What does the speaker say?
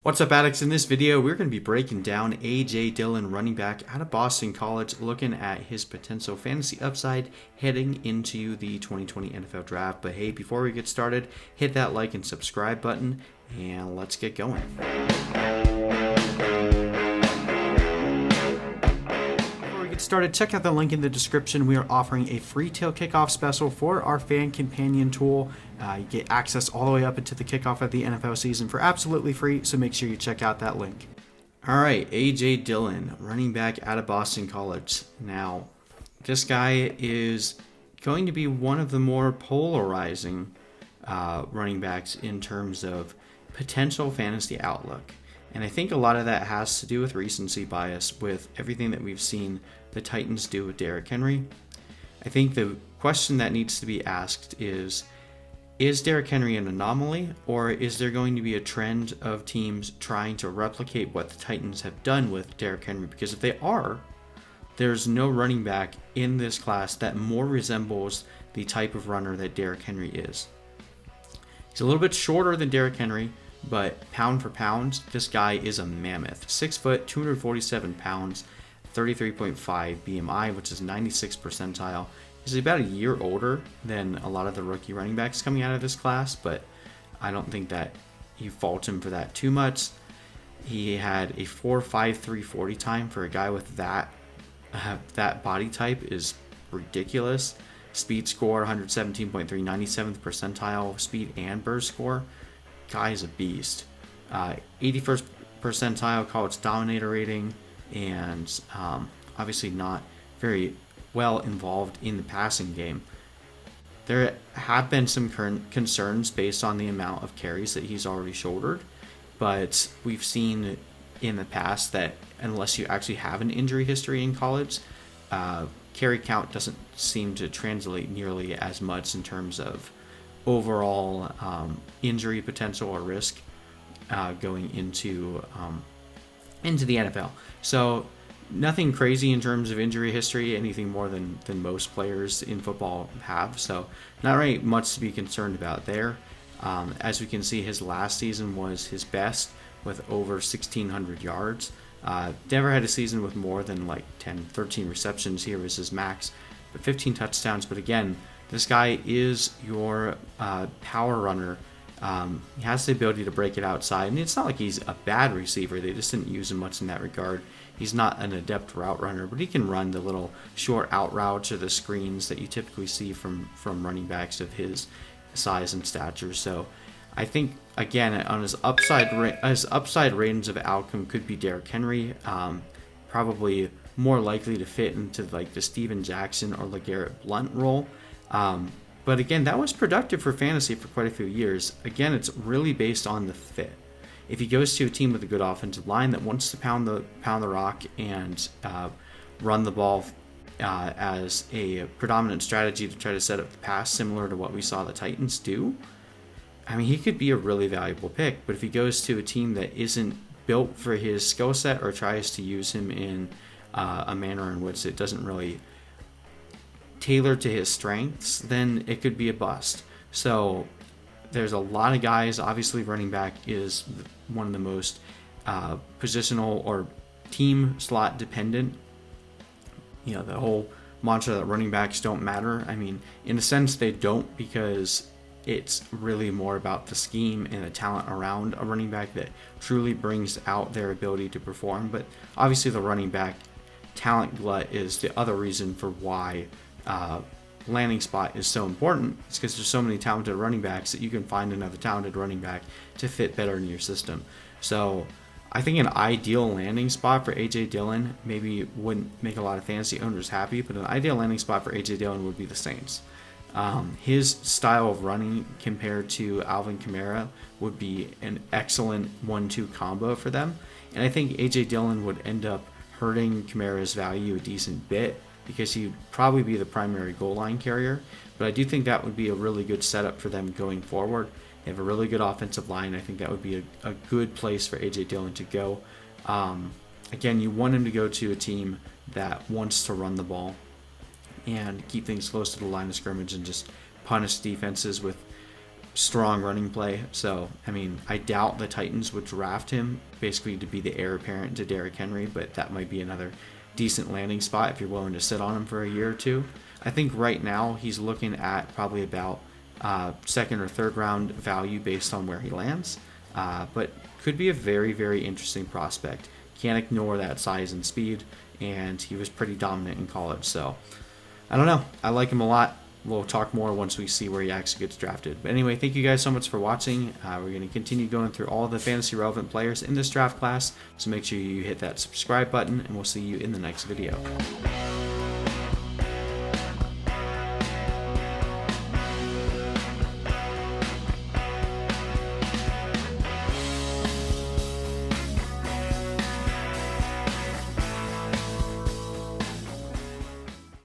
What's up, addicts? In this video, we're going to be breaking down A.J. Dillon, running back out of Boston College, looking at his potential fantasy upside heading into the 2020 NFL Draft. But hey, before we get started, hit that like and subscribe button, and let's get going. Started, check out the link in the description. We are offering a free tail kickoff special for our fan companion tool. You get access all the way up into the kickoff of the NFL season for absolutely free, so make sure you check out that link. All right, A.J. Dillon, running back out of Boston College. Now, this guy is going to be one of the more polarizing running backs in terms of potential fantasy outlook. And I think a lot of that has to do with recency bias with everything that we've seen the Titans do with Derrick Henry. I think the question that needs to be asked is Derrick Henry an anomaly, or is there going to be a trend of teams trying to replicate what the Titans have done with Derrick Henry? Because if they are, there's no running back in this class that more resembles the type of runner that Derrick Henry is. He's a little bit shorter than Derrick Henry, but pound for pound, this guy is a mammoth. 6 foot, 247 pounds, 33.5 BMI, which is 96th percentile. He's about a year older than a lot of the rookie running backs coming out of this class, but I don't think that you fault him for that too much. He had a 4.53 40 time for a guy with that body type is ridiculous. Speed score 117.3, 97th percentile speed and burst score. Guy is a beast. 81st percentile college dominator rating, and obviously not very well involved in the passing game. There have been some current concerns based on the amount of carries that he's already shouldered, but we've seen in the past that unless you actually have an injury history in college, carry count doesn't seem to translate nearly as much in terms of overall injury potential or risk going into the NFL. So nothing crazy in terms of injury history, anything more than most players in football have. So not really much to be concerned about there. As we can see, his last season was his best with over 1,600 yards. Never had a season with more than like 10, 13 receptions. Here was his max, but 15 touchdowns. But again, this guy is your power runner. He has the ability to break it outside, and it's not like he's a bad receiver. They just didn't use him much in that regard. He's not an adept route runner, but he can run the little short out routes or the screens that you typically see from running backs of his size and stature. So I think, again, on his upside range of outcome could be Derrick Henry, probably more likely to fit into like the Steven Jackson or LeGarrette Blount role. But again, that was productive for fantasy for quite a few years. Again, it's really based on the fit. If he goes to a team with a good offensive line that wants to pound the rock and run the ball as a predominant strategy to try to set up the pass, similar to what we saw the Titans do, I mean, he could be a really valuable pick. But if he goes to a team that isn't built for his skill set or tries to use him in a manner in which it doesn't really tailor to his strengths, then it could be a bust. So there's a lot of guys. Obviously, running back is one of the most positional or team slot dependent. You know, the whole mantra that running backs don't matter. I mean, in a sense, they don't, because it's really more about the scheme and the talent around a running back that truly brings out their ability to perform. But obviously, the running back talent glut is the other reason for why landing spot is so important. It's because there's so many talented running backs that you can find another talented running back to fit better in your system. So I think an ideal landing spot for A.J. Dillon maybe wouldn't make a lot of fantasy owners happy, but an ideal landing spot for A.J. Dillon would be the Saints. His style of running compared to Alvin Kamara would be an excellent 1-2 combo for them. And I think A.J. Dillon would end up hurting Kamara's value a decent bit, because he'd probably be the primary goal line carrier. But I do think that would be a really good setup for them going forward. They have a really good offensive line. I think that would be a good place for A.J. Dillon to go. Again, you want him to go to a team that wants to run the ball and keep things close to the line of scrimmage and just punish defenses with strong running play. So, I mean, I doubt the Titans would draft him basically to be the heir apparent to Derrick Henry, but that might be another decent landing spot if you're willing to sit on him for a year or two. I think right now he's looking at probably about second or third round value based on where he lands, but could be a very, very interesting prospect. Can't ignore that size and speed, and he was pretty dominant in college. So, I don't know. I like him a lot. We'll talk more once we see where he actually gets drafted. But anyway, thank you guys so much for watching. We're going to continue going through all the fantasy relevant players in this draft class. So make sure you hit that subscribe button, and we'll see you in the next video.